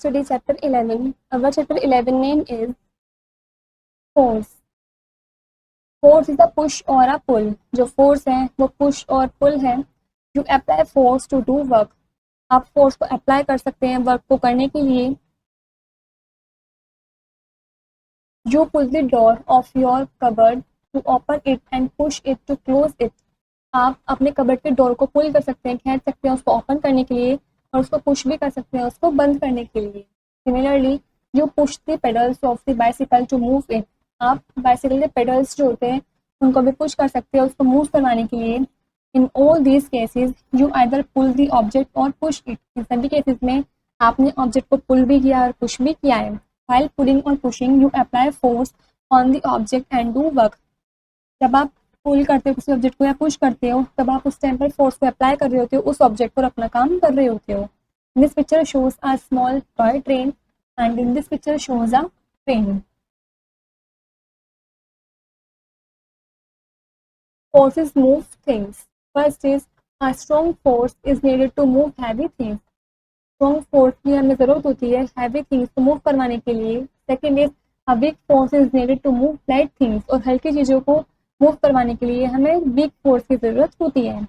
study chapter 11. Our chapter 11 name is force. Force is a push or a pull. जो force है वो push और pull है. You apply force to do work. आप force को apply कर सकते हैं work को करने के लिए. You pull the door of your cupboard to open it and push it to close it. आप अपने कबर्ड के डोर को पुल कर सकते हैं, खींच सकते हैं उसको ओपन करने के लिए और उसको पुश भी कर सकते हैं उसको बंद करने के लिए. Similarly you push the pedals of the bicycle to move it. आप बाइसिकल के पेडल्स जो होते हैं उनको भी पुश कर सकते हैं उसको मूव करवाने के लिए. In all these cases you either pull the object और पुश इट. इन सभी केसेस में आपने ऑब्जेक्ट को पुल भी किया और पुश भी किया है. व्हाइल पुलिंग और pushing you apply force on the object and do work. जब आप पुल करते हो किसी ऑब्जेक्ट को या पुश करते हो तब आप उस टाइम पर फोर्स को अप्लाई कर रहे होते हो, उस ऑब्जेक्ट पर अपना काम कर रहे होते हो. This picture shows a small toy train and in this picture shows a train. Forces move things. First is a strong force is needed to move heavy things. Strong force की हमें ज़रूरत होती है heavy things को move करवाने के लिए. Second is a weak force is needed to move light things. और हल्की चीज़ों को मूव करवाने के लिए हमें वीक फोर्स की ज़रूरत होती है.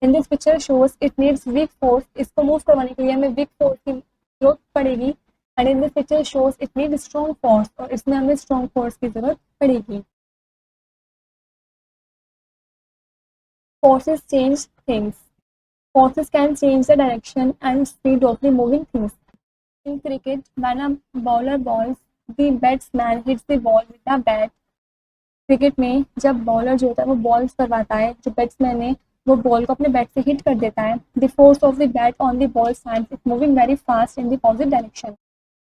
In this picture shows it needs weak force. इसको मूव करवाने के लिए हमें वीक फोर्स की ज़रूरत पड़ेगी. And in this picture shows it need strong force. और इसमें हमें स्ट्रॉन्ग फोर्स की ज़रूरत पड़ेगी. Forces change things. Forces can change the direction and speed of the moving things. In cricket, when a bowler bowls, the batsman hits the ball with a bat. Cricket में जब bowler जो होता है वो balls करवाता है, जो batsman है वो बॉल को अपने बैट से हिट कर देता है. The force of the bat on the ball sends it moving very fast in the positive direction.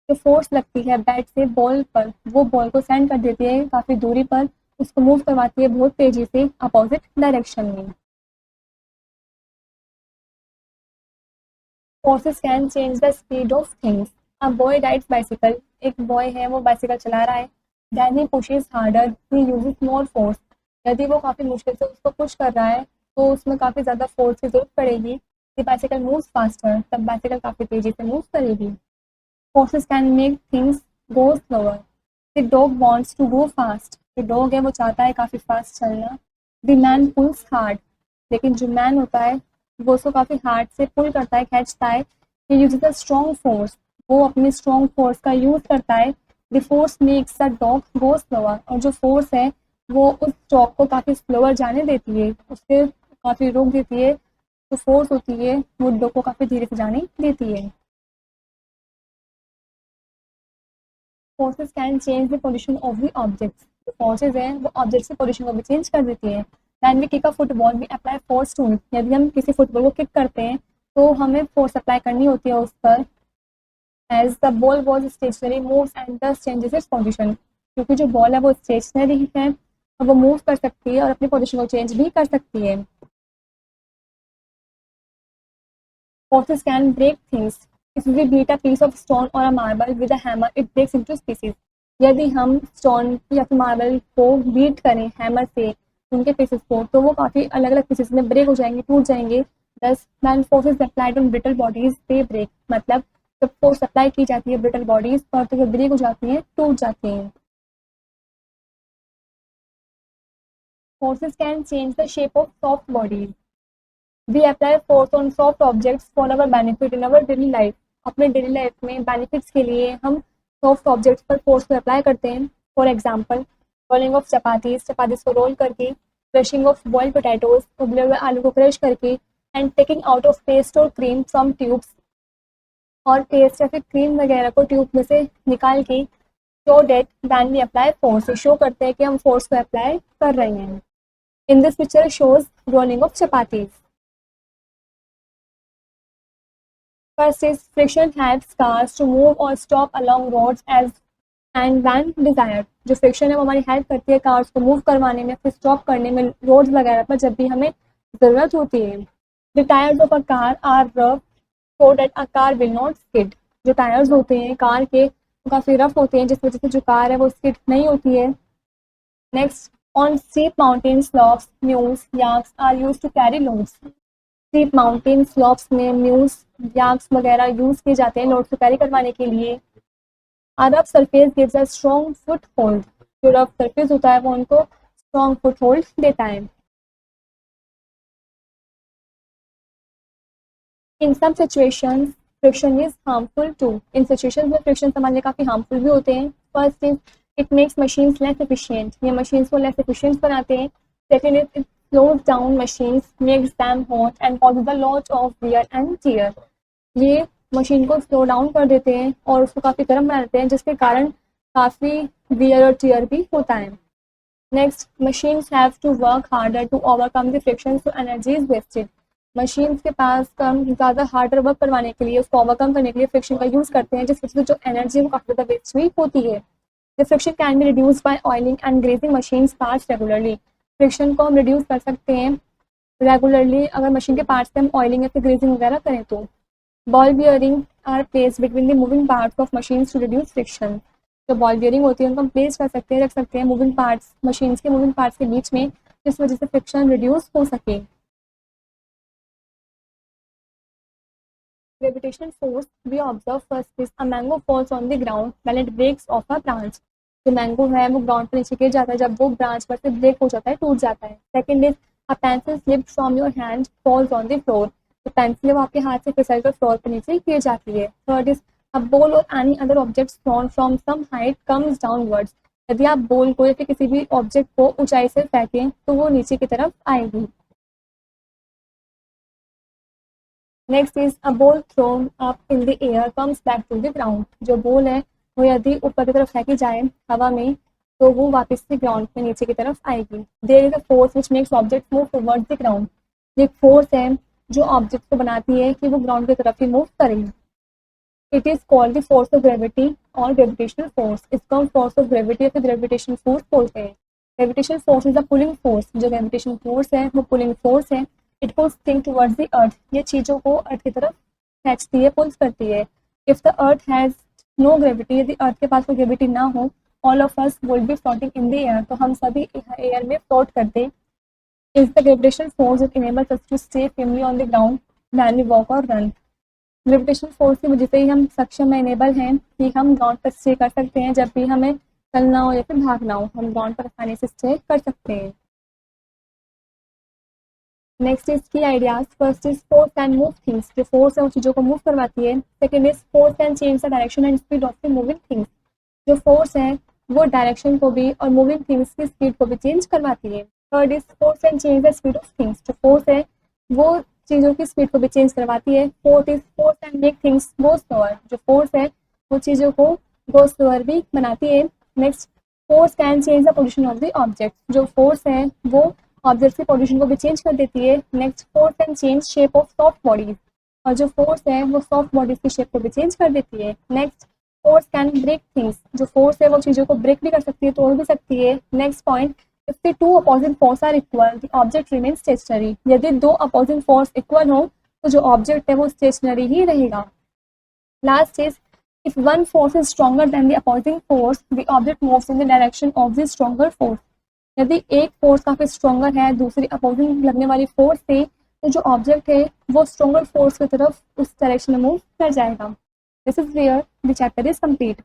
जो फोर्स लगती है बैट से बॉल पर वो बॉल को सेंड कर देती है काफ़ी दूरी पर, उसको मूव करवाती है बहुत तेजी से अपोजिट डायरेक्शन में. Forces can change the speed of things. A boy rides bicycle. एक बॉय है वो बाइसिकल चला रहा है. Then he pushes harder. He uses more force. यदि वो काफ़ी मुश्किल से उसको पुश कर रहा है तो उसमें काफ़ी ज़्यादा फोर्स की ज़रूरत पड़ेगी. The bicycle moves faster. तब बाइसिकल काफ़ी तेज़ी से मूव करेगी. Forces can make things go slower. The dog wants to go fast. जो डॉग है वो चाहता है काफ़ी फास्ट चलना. The man pulls hard. लेकिन जो मैन होता है वो उसको काफ़ी हार्ड से पुल करता है, खींचता है. ये यूजेस अ स्ट्रॉन्ग फोर्स. वो अपनी स्ट्रॉन्ग फोर्स का यूज़ करता है. The force makes a dog go slower. और जो फोर्स है वो उस डॉग को काफ़ी स्लोअर जाने देती है, उसके काफ़ी रोक देती है. जो फोर्स होती है वो डॉग को काफ़ी धीरे से जाने देती है. Forces can change the position of the objects. जो फोर्सेज हैं वो ऑब्जेक्ट्स की पोजिशन को भी चेंज कर देती है. When we kick a football we apply force to it. यदि हम किसी फुटबॉल को किक करते हैं तो हमें फोर्स अप्लाई करनी होती है उस पर. As the ball was stationary moves and this changes its position. क्योंकि जो बॉल है वो स्टेशनरी है और वो मूव कर सकती है और अपनी पोजिशन को चेंज भी कर सकती है. Forces can break things. If we beat a piece of stone or a marble with a hammer, it breaks into pieces. यदि हम स्टोन या फिर मार्बल को बीट करें हैमर से उनके पीसेस को तो वो काफ़ी अलग अलग पीसेस में ब्रेक हो जाएंगे, टूट जाएंगे. This when forces applied on brittle bodies they break. मतलब जब फोर्स अप्लाई की जाती है ब्रिटल बॉडीज पर तो वो ब्रेक हो जाती हैं, टूट जाती हैं. Forces can change the shape of soft bodies. We apply force on soft objects for our benefit in our daily life. अपने डेली लाइफ में बेनिफिट्स के लिए हम सॉफ्ट ऑब्जेक्ट्स पर फोर्स को अप्लाई करते हैं. For example rolling of chapatis को रोल करके, क्रशिंग ऑफ बॉइल्ड पोटैटोज उबले हुए आलू को क्रश करके, and taking out of paste और क्रीम फ्रॉम ट्यूब्स. और पेस्ट या फिर क्रीम वगैरह को ट्यूब में से निकाल के show that when we apply force. Show करते हैं कि हम फोर्स को अप्लाई कर रहे हैं. In this picture shows rolling of chapatis. First is friction helps cars to move or stop along roads as and when desired. जो friction है वो हमारी हेल्प करती है कार्स को मूव करवाने में, फिर स्टॉप करने में रोड्स वगैरह पर जब भी हमें ज़रूरत होती है. The tires of a car are rough so that a car will not skid. जो टायर्स होते हैं कार के वो काफ़ी रफ होते हैं जिस वजह से जो कार है वो स्किड नहीं होती है. Next, on steep mountain slopes mules yaks are used to carry loads. Steep mountain slopes में म्यूस याक्स वगैरह यूज किए जाते हैं लोड को कैरी करवाने के लिए। Rough surface gives a strong foothold, जो रफ सरफेस होता है वो उनको स्ट्रॉन्ग फुट होल्ड देता है। In some situations friction is harmful to, in situations में फ्रिक्शन हमारे लिए काफ़ी हार्मफुल भी होते हैं। First is it makes machines less efficient, ये मशीन्स को लेस एफिशिएंट बनाते हैं। Second is it slows down machines, makes them hot and causes a lot of wear and tear, ये मशीन को स्लो डाउन कर देते हैं और उसको काफ़ी गर्म बना देते हैं, जिसके कारण काफ़ी वियर और टियर भी होता है। Next, machines have to work harder to overcome the friction, so energy is wasted, machines के पास कम ज़्यादा हार्डर वर्क करवाने के लिए, उसको ओवरकम करने के लिए फ्रिक्शन का यूज़ करते हैं, जिसकी वजह से जो एनर्जी है वो काफ़ी ज़्यादा वेस्ट भी होती है। The friction can be reduce by oiling and grazing machines parts regularly, friction को हम रिड्यूस कर सकते हैं रेगुलरली अगर मशीन के पार्ट्स पे हम ऑयलिंग या फिर ग्रेजिंग वगैरह करें तो। Ball bearing are place between the moving parts of machines to reduce friction, जो बॉल बियरिंग होती है उनको हम प्लेस कर सकते हैं, रख सकते हैं मूविंग पार्ट्स, मशीन्स के मूविंग पार्ट्स के बीच में, जिस वजह से फ्रिक्शन रिड्यूस हो सके। Gravitational force we observe first is a mango falls on the ground when it breaks off a branch, जो मैंगो है वो ग्राउंड पर नीचे गिर जाता है जब वो ब्रांच पर से ब्रेक हो जाता है, टूट जाता है। Second is a pencil slipped from your hand falls on the floor, तो पेंसिल है वो आपके हाथ से फिसल कर फ्लोर पर नीचे गिर जाती है। Third is a ball or any other object thrown from some height comes downwards, यदि आप बॉल को या फिर किसी भी ऑब्जेक्ट को ऊंचाई से फेंकें तो वो नीचे की तरफ आएगी। Next is a ball thrown up in the air comes back to the ground, जो बॉल है वो यदि ऊपर की तरफ फेंकी जाए हवा में तो वो वापस से ग्राउंड में नीचे की तरफ आएगी। There is a force which makes object move towards the ground, ये फोर्स है जो ऑब्जेक्ट को बनाती है कि वो ग्राउंड की तरफ ही मूव करें। It is called the force of gravity और ग्रेविटेशनल फोर्स, इसको हम फोर्स ऑफ ग्रेविटी या फिर ग्रेविटेशनल फोर्स बोलते हैं। Gravitational force is a pulling force, जो ग्रेविटेशनल फोर्स है वो पुलिंग फोर्स है। It pools thing towards the earth, ये चीज़ों को अर्थ की तरफ खींचती है, पुल्स करती है। If the earth has no gravity, यदि अर्थ के पास कोई ग्रेविटी ना हो, all of us will be floating in the air, तो हम सभी एयर में फ्लोट करते। Is the gravitational force that enables us to stay firmly on the ground when we walk or run, gravitational force की वजह से ही हम सक्षम इनेबल हैं कि हम ग्राउंड पर स्टे कर सकते हैं, जब भी हमें चलना हो या फिर भागना हो हम ग्राउंड पर आसानी से स्टे कर सकते हैं। नेक्स्ट इज की ideas, first is force can move things, जो फोर्स है उन चीज़ों को मूव करवाती है। Second is force can change the direction and speed of the moving things, जो फोर्स है वो डायरेक्शन को भी और मूविंग थिंग्स की स्पीड को भी चेंज करवाती है। Third is force can change the speed of things, जो फोर्स है वो चीज़ों की स्पीड को भी चेंज करवाती है। Fourth is force can make things go slower, जो फोर्स है वो चीज़ों को गो स्लोअर भी बनाती है। Next, force can change the position of the object, जो फोर्स है वो ऑब्जेक्ट की पोजीशन को भी चेंज कर देती है। Next, force can change shape of soft bodies, और जो फोर्स है वो सॉफ्ट बॉडीज की शेप को भी चेंज कर देती है। Next, force can break things, जो फोर्स है वो चीज़ों को ब्रेक भी कर सकती है, तोड़ भी सकती है। Next point, if the two opposing force are equal the object remain stationary, यदि दो अपोजिंग फोर्स इक्वल हो तो जो ऑब्जेक्ट है वो स्टेशनरी ही रहेगा। Last is if one force is stronger than the opposing force, the object moves in the direction of the stronger force, यदि एक फोर्स काफी स्ट्रॉन्गर है दूसरी अपोजिंग लगने वाली फोर्स से, तो जो ऑब्जेक्ट है वो स्ट्रॉन्गर फोर्स की तरफ उस डायरेक्शन में मूव कर जाएगा। This is where the chapter is complete.